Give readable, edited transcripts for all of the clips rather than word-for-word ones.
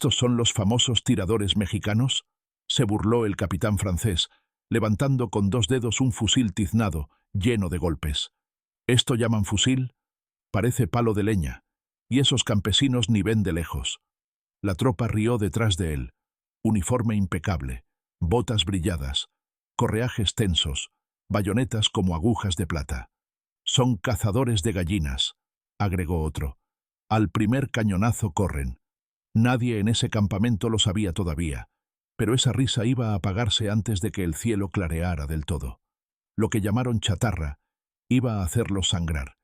¿Estos son los famosos tiradores mexicanos?, se burló el capitán francés, levantando con 2 dedos un fusil tiznado, lleno de golpes. ¿Esto llaman fusil? Parece palo de leña, y esos campesinos ni ven de lejos. La tropa rió detrás de él. Uniforme impecable, botas brilladas, correajes tensos, bayonetas como agujas de plata. Son cazadores de gallinas, agregó otro. Al primer cañonazo corren. Nadie en ese campamento lo sabía todavía, pero esa risa iba a apagarse antes de que el cielo clareara del todo. Lo que llamaron chatarra iba a hacerlos sangrar,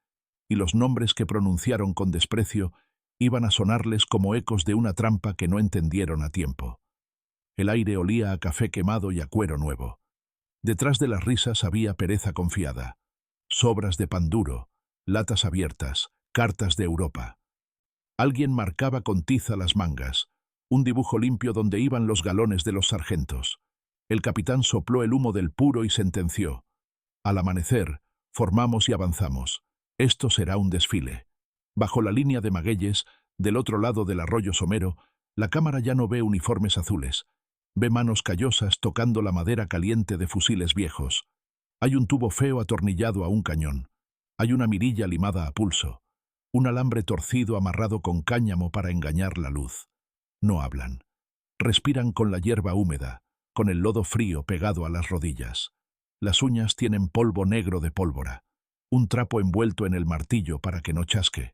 y los nombres que pronunciaron con desprecio iban a sonarles como ecos de una trampa que no entendieron a tiempo. El aire olía a café quemado y a cuero nuevo. Detrás de las risas había pereza confiada, sobras de pan duro, latas abiertas, cartas de Europa. Alguien marcaba con tiza las mangas, un dibujo limpio donde iban los galones de los sargentos. El capitán sopló el humo del puro y sentenció: al amanecer, formamos y avanzamos. Esto será un desfile. Bajo la línea de magueyes, del otro lado del arroyo Somero, la cámara ya no ve uniformes azules. Ve manos callosas tocando la madera caliente de fusiles viejos. Hay un tubo feo atornillado a un cañón. Hay una mirilla limada a pulso. Un alambre torcido amarrado con cáñamo para engañar la luz. No hablan. Respiran con la hierba húmeda, con el lodo frío pegado a las rodillas. Las uñas tienen polvo negro de pólvora. Un trapo envuelto en el martillo para que no chasque.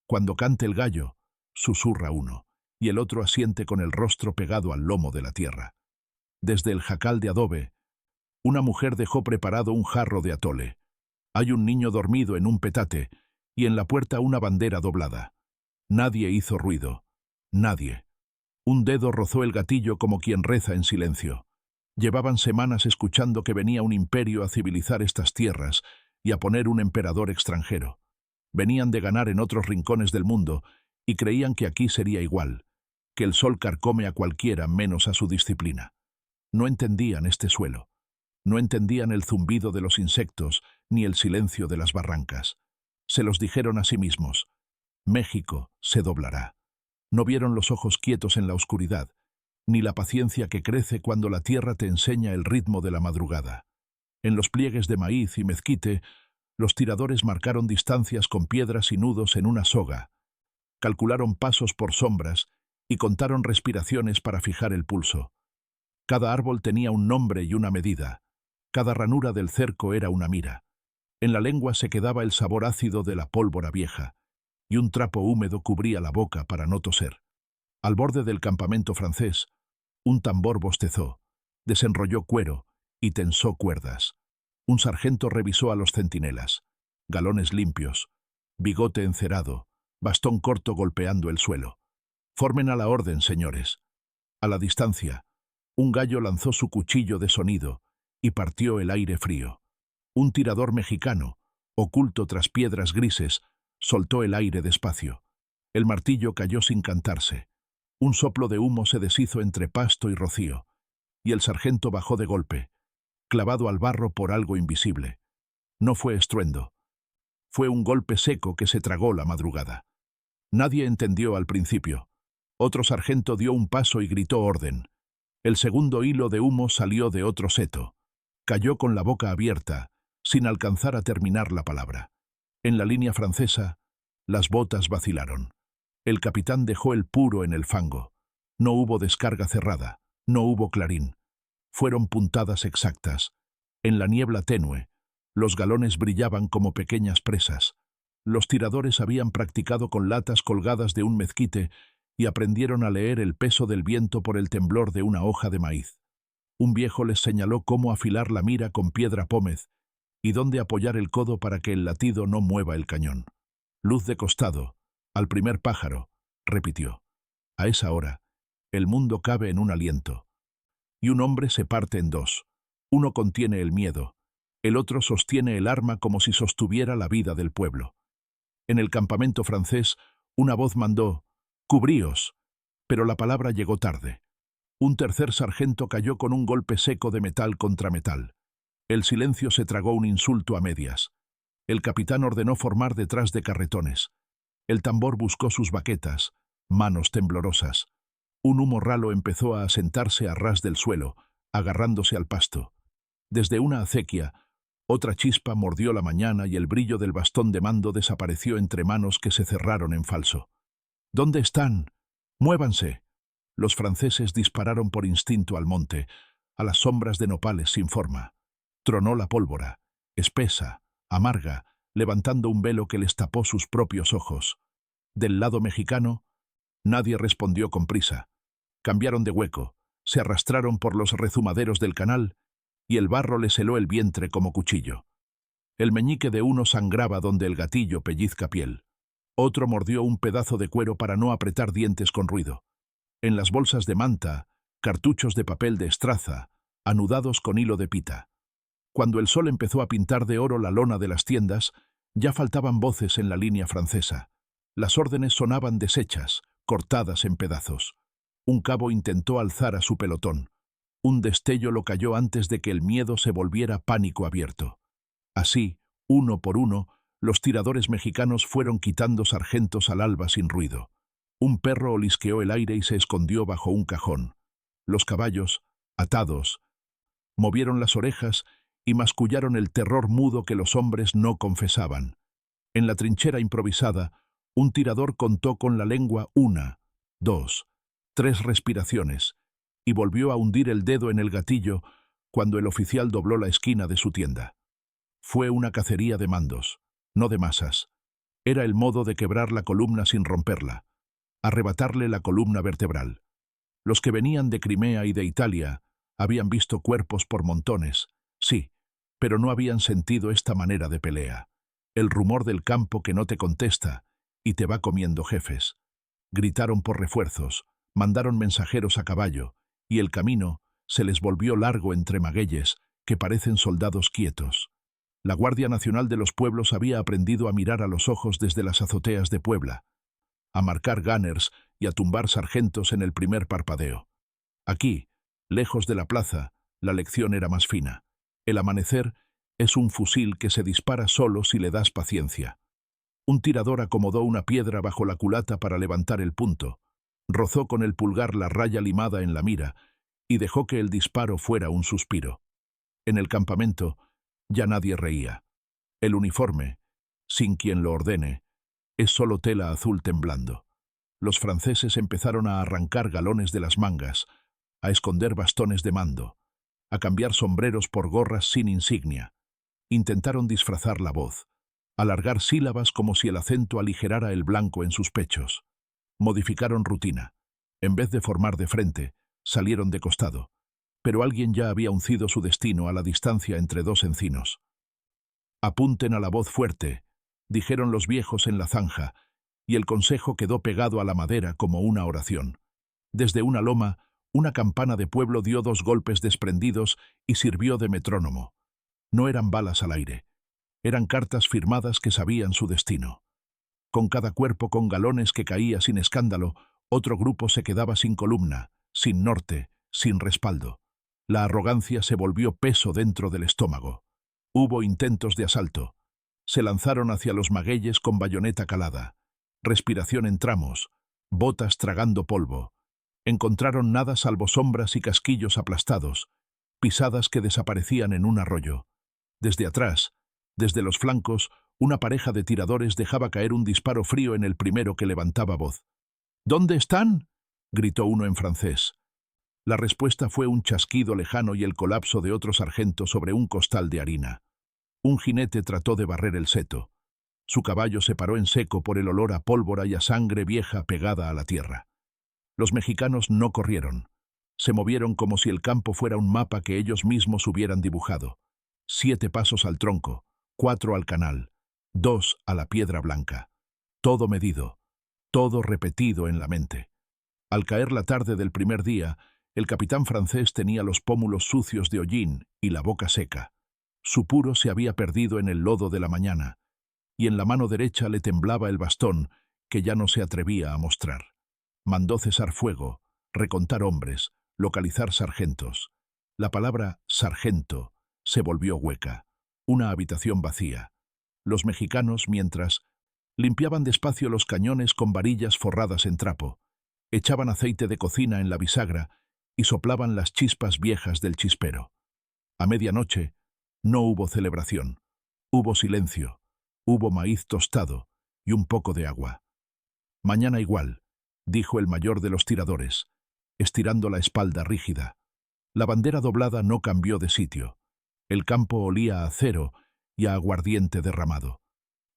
Cuando cante el gallo, susurra uno, y el otro asiente con el rostro pegado al lomo de la tierra. Desde el jacal de adobe, una mujer dejó preparado un jarro de atole. Hay un niño dormido en un petate, y en la puerta una bandera doblada. Nadie hizo ruido. Nadie. Un dedo rozó el gatillo como quien reza en silencio. Llevaban semanas escuchando que venía un imperio a civilizar estas tierras y a poner un emperador extranjero. Venían de ganar en otros rincones del mundo y creían que aquí sería igual, que el sol carcome a cualquiera menos a su disciplina. No entendían este suelo. No entendían el zumbido de los insectos ni el silencio de las barrancas. Se los dijeron a sí mismos: México se doblará. No vieron los ojos quietos en la oscuridad, ni la paciencia que crece cuando la tierra te enseña el ritmo de la madrugada. En los pliegues de maíz y mezquite, los tiradores marcaron distancias con piedras y nudos en una soga, calcularon pasos por sombras y contaron respiraciones para fijar el pulso. Cada árbol tenía un nombre y una medida. Cada ranura del cerco era una mira. En la lengua se quedaba el sabor ácido de la pólvora vieja, y un trapo húmedo cubría la boca para no toser. Al borde del campamento francés, un tambor bostezó, desenrolló cuero y tensó cuerdas. Un sargento revisó a los centinelas. Galones limpios, bigote encerado, bastón corto golpeando el suelo. Formen a la orden, señores. A la distancia, un gallo lanzó su cuchillo de sonido y partió el aire frío. Un tirador mexicano, oculto tras piedras grises, soltó el aire despacio. El martillo cayó sin cantarse. Un soplo de humo se deshizo entre pasto y rocío, y el sargento bajó de golpe, clavado al barro por algo invisible. No fue estruendo. Fue un golpe seco que se tragó la madrugada. Nadie entendió al principio. Otro sargento dio un paso y gritó orden. El segundo hilo de humo salió de otro seto. Cayó con la boca abierta, sin alcanzar a terminar la palabra. En la línea francesa, las botas vacilaron. El capitán dejó el puro en el fango. No hubo descarga cerrada, no hubo clarín. Fueron puntadas exactas. En la niebla tenue, los galones brillaban como pequeñas presas. Los tiradores habían practicado con latas colgadas de un mezquite y aprendieron a leer el peso del viento por el temblor de una hoja de maíz. Un viejo les señaló cómo afilar la mira con piedra pómez y dónde apoyar el codo para que el latido no mueva el cañón. Luz de costado, al primer pájaro, repitió. A esa hora, el mundo cabe en un aliento. Y un hombre se parte en dos. Uno contiene el miedo, el otro sostiene el arma como si sostuviera la vida del pueblo. En el campamento francés, una voz mandó: «¡Cubríos!», pero la palabra llegó tarde. Un tercer sargento cayó con un golpe seco de metal contra metal. El silencio se tragó un insulto a medias. El capitán ordenó formar detrás de carretones. El tambor buscó sus baquetas, manos temblorosas. Un humo ralo empezó a asentarse a ras del suelo, agarrándose al pasto. Desde una acequia, otra chispa mordió la mañana y el brillo del bastón de mando desapareció entre manos que se cerraron en falso. —¿Dónde están? ¡Muévanse! Los franceses dispararon por instinto al monte, a las sombras de nopales sin forma. Tronó la pólvora, espesa, amarga, levantando un velo que les tapó sus propios ojos. Del lado mexicano, nadie respondió con prisa. Cambiaron de hueco, se arrastraron por los rezumaderos del canal y el barro les heló el vientre como cuchillo. El meñique de uno sangraba donde el gatillo pellizca piel. Otro mordió un pedazo de cuero para no apretar dientes con ruido. En las bolsas de manta, cartuchos de papel de estraza, anudados con hilo de pita. Cuando el sol empezó a pintar de oro la lona de las tiendas, ya faltaban voces en la línea francesa. Las órdenes sonaban deshechas, cortadas en pedazos. Un cabo intentó alzar a su pelotón. Un destello lo cayó antes de que el miedo se volviera pánico abierto. Así, uno por uno, los tiradores mexicanos fueron quitando sargentos al alba sin ruido. Un perro olisqueó el aire y se escondió bajo un cajón. Los caballos, atados, movieron las orejas y mascullaron el terror mudo que los hombres no confesaban. En la trinchera improvisada, un tirador contó con la lengua 1, 2, 3 respiraciones y volvió a hundir el dedo en el gatillo cuando el oficial dobló la esquina de su tienda. Fue una cacería de mandos, no de masas. Era el modo de quebrar la columna sin romperla, arrebatarle la columna vertebral. Los que venían de Crimea y de Italia habían visto cuerpos por montones, sí, pero no habían sentido esta manera de pelea. El rumor del campo que no te contesta y te va comiendo jefes. Gritaron por refuerzos, mandaron mensajeros a caballo, y el camino se les volvió largo entre magueyes que parecen soldados quietos. La Guardia Nacional de los Pueblos había aprendido a mirar a los ojos desde las azoteas de Puebla, a marcar gunners y a tumbar sargentos en el primer parpadeo. Aquí, lejos de la plaza, la lección era más fina. El amanecer es un fusil que se dispara solo si le das paciencia. Un tirador acomodó una piedra bajo la culata para levantar el punto, rozó con el pulgar la raya limada en la mira y dejó que el disparo fuera un suspiro. En el campamento ya nadie reía. El uniforme, sin quien lo ordene, es solo tela azul temblando. Los franceses empezaron a arrancar galones de las mangas, a esconder bastones de mando, a cambiar sombreros por gorras sin insignia. Intentaron disfrazar la voz, alargar sílabas como si el acento aligerara el blanco en sus pechos. Modificaron rutina. En vez de formar de frente, salieron de costado. Pero alguien ya había uncido su destino a la distancia entre dos encinos. «Apunten a la voz fuerte», dijeron los viejos en la zanja, y el consejo quedó pegado a la madera como una oración. Desde una loma, una campana de pueblo dio 2 golpes desprendidos y sirvió de metrónomo. No eran balas al aire. Eran cartas firmadas que sabían su destino. Con cada cuerpo con galones que caía sin escándalo, otro grupo se quedaba sin columna, sin norte, sin respaldo. La arrogancia se volvió peso dentro del estómago. Hubo intentos de asalto. Se lanzaron hacia los magueyes con bayoneta calada. Respiración en tramos, botas tragando polvo. Encontraron nada salvo sombras y casquillos aplastados, pisadas que desaparecían en un arroyo. Desde atrás, desde los flancos, una pareja de tiradores dejaba caer un disparo frío en el primero que levantaba voz. «¿Dónde están?», gritó uno en francés. La respuesta fue un chasquido lejano y el colapso de otro sargento sobre un costal de harina. Un jinete trató de barrer el seto. Su caballo se paró en seco por el olor a pólvora y a sangre vieja pegada a la tierra. Los mexicanos no corrieron. Se movieron como si el campo fuera un mapa que ellos mismos hubieran dibujado. 7 pasos al tronco, 4 al canal, 2 a la piedra blanca. Todo medido, todo repetido en la mente. Al caer la tarde del primer día, el capitán francés tenía los pómulos sucios de hollín y la boca seca. Su puro se había perdido en el lodo de la mañana, y en la mano derecha le temblaba el bastón, que ya no se atrevía a mostrar. Mandó cesar fuego, recontar hombres, localizar sargentos. La palabra sargento se volvió hueca, una habitación vacía. Los mexicanos, mientras, limpiaban despacio los cañones con varillas forradas en trapo, Echaban aceite de cocina en la bisagra y soplaban las chispas viejas del chispero. A medianoche no hubo celebración. Hubo silencio, hubo maíz tostado y un poco de agua. «Mañana igual», dijo el mayor de los tiradores, estirando la espalda rígida. La bandera doblada no cambió de sitio. El campo olía a acero y a aguardiente derramado.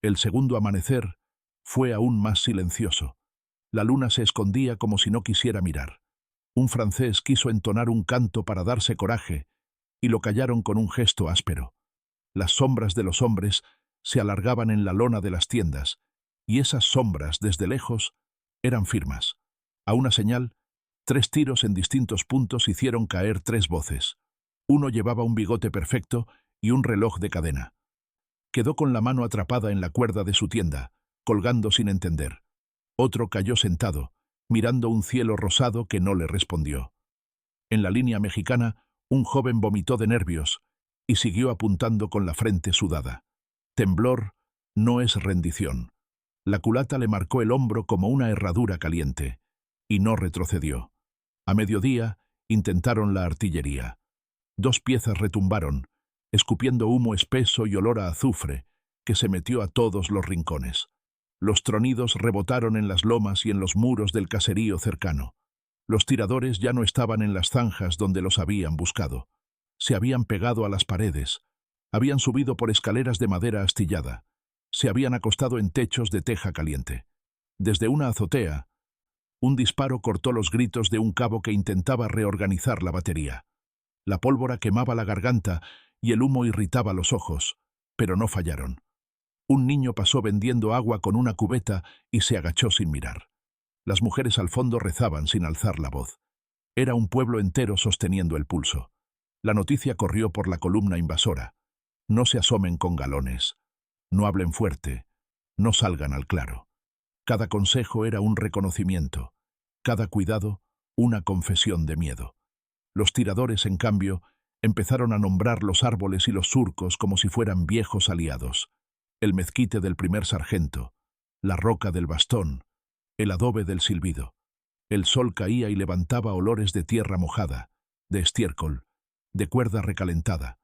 El segundo amanecer fue aún más silencioso. La luna se escondía como si no quisiera mirar. Un francés quiso entonar un canto para darse coraje y lo callaron con un gesto áspero. Las sombras de los hombres se alargaban en la lona de las tiendas, y esas sombras, desde lejos, eran firmas. A una señal, 3 tiros en distintos puntos hicieron caer 3 voces. Uno llevaba un bigote perfecto y un reloj de cadena. Quedó con la mano atrapada en la cuerda de su tienda, colgando sin entender. Otro cayó sentado, mirando un cielo rosado que no le respondió. En la línea mexicana, un joven vomitó de nervios y siguió apuntando con la frente sudada. Temblor no es rendición. La culata le marcó el hombro como una herradura caliente, y no retrocedió. A mediodía intentaron la artillería. 2 piezas retumbaron, escupiendo humo espeso y olor a azufre, que se metió a todos los rincones. Los tronidos rebotaron en las lomas y en los muros del caserío cercano. Los tiradores ya no estaban en las zanjas donde los habían buscado. Se habían pegado a las paredes, habían subido por escaleras de madera astillada, se habían acostado en techos de teja caliente. Desde una azotea, un disparo cortó los gritos de un cabo que intentaba reorganizar la batería. La pólvora quemaba la garganta y el humo irritaba los ojos, pero no fallaron. Un niño pasó vendiendo agua con una cubeta y se agachó sin mirar. Las mujeres al fondo rezaban sin alzar la voz. Era un pueblo entero sosteniendo el pulso. La noticia corrió por la columna invasora. No se asomen con galones. No hablen fuerte. No salgan al claro. Cada consejo era un reconocimiento. Cada cuidado, una confesión de miedo. Los tiradores, en cambio, empezaron a nombrar los árboles y los surcos como si fueran viejos aliados. El mezquite del primer sargento, la roca del bastón, el adobe del silbido. El sol caía y levantaba olores de tierra mojada, de estiércol, de cuerda recalentada.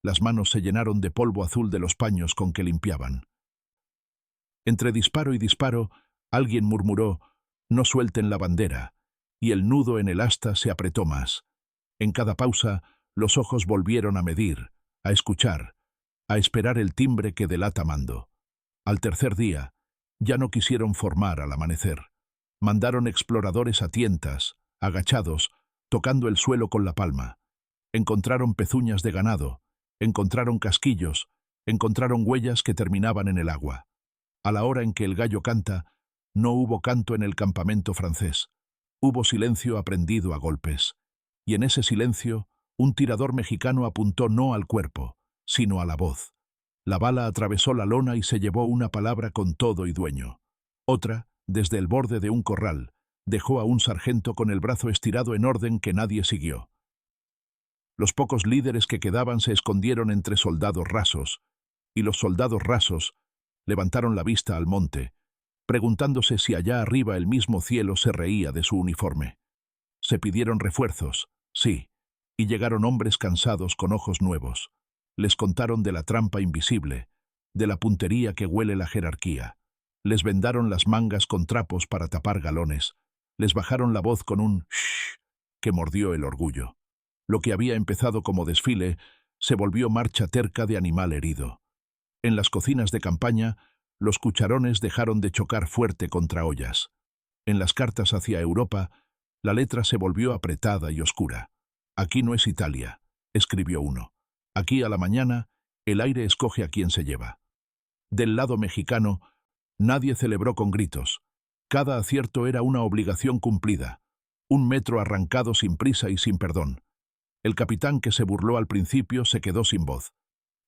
Las manos se llenaron de polvo azul de los paños con que limpiaban. Entre disparo y disparo, alguien murmuró: «No suelten la bandera», y el nudo en el asta se apretó más. En cada pausa, los ojos volvieron a medir, a escuchar, a esperar el timbre que delata mando. Al tercer día, ya no quisieron formar al amanecer. Mandaron exploradores a tientas, agachados, tocando el suelo con la palma. Encontraron pezuñas de ganado, encontraron casquillos, encontraron huellas que terminaban en el agua. A la hora en que el gallo canta, no hubo canto en el campamento francés. Hubo silencio aprendido a golpes. Y en ese silencio, un tirador mexicano apuntó no al cuerpo, sino a la voz. La bala atravesó la lona y se llevó una palabra con todo y dueño. Otra, desde el borde de un corral, dejó a un sargento con el brazo estirado en orden que nadie siguió. Los pocos líderes que quedaban se escondieron entre soldados rasos, y los soldados rasos levantaron la vista al monte, preguntándose si allá arriba el mismo cielo se reía de su uniforme. Se pidieron refuerzos, sí, y llegaron hombres cansados con ojos nuevos. Les contaron de la trampa invisible, de la puntería que huele la jerarquía. Les vendaron las mangas con trapos para tapar galones. Les bajaron la voz con un shh que mordió el orgullo. Lo que había empezado como desfile se volvió marcha terca de animal herido. En las cocinas de campaña, los cucharones dejaron de chocar fuerte contra ollas. En las cartas hacia Europa, la letra se volvió apretada y oscura. «Aquí no es Italia», escribió uno. «Aquí a la mañana, el aire escoge a quien se lleva». Del lado mexicano, nadie celebró con gritos. Cada acierto era una obligación cumplida. Un metro arrancado sin prisa y sin perdón. El capitán que se burló al principio se quedó sin voz.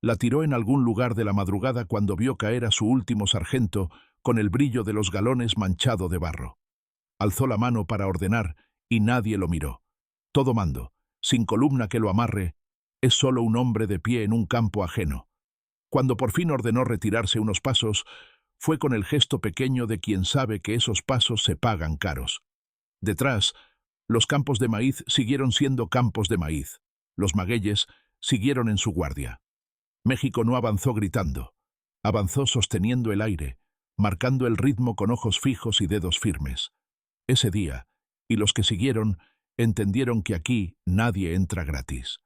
La tiró en algún lugar de la madrugada cuando vio caer a su último sargento con el brillo de los galones manchado de barro. Alzó la mano para ordenar y nadie lo miró. Todo mando, sin columna que lo amarre, es solo un hombre de pie en un campo ajeno. Cuando por fin ordenó retirarse unos pasos, fue con el gesto pequeño de quien sabe que esos pasos se pagan caros. Detrás, los campos de maíz siguieron siendo campos de maíz. Los magueyes siguieron en su guardia. México no avanzó gritando. Avanzó sosteniendo el aire, marcando el ritmo con ojos fijos y dedos firmes. Ese día, y los que siguieron, entendieron que aquí nadie entra gratis.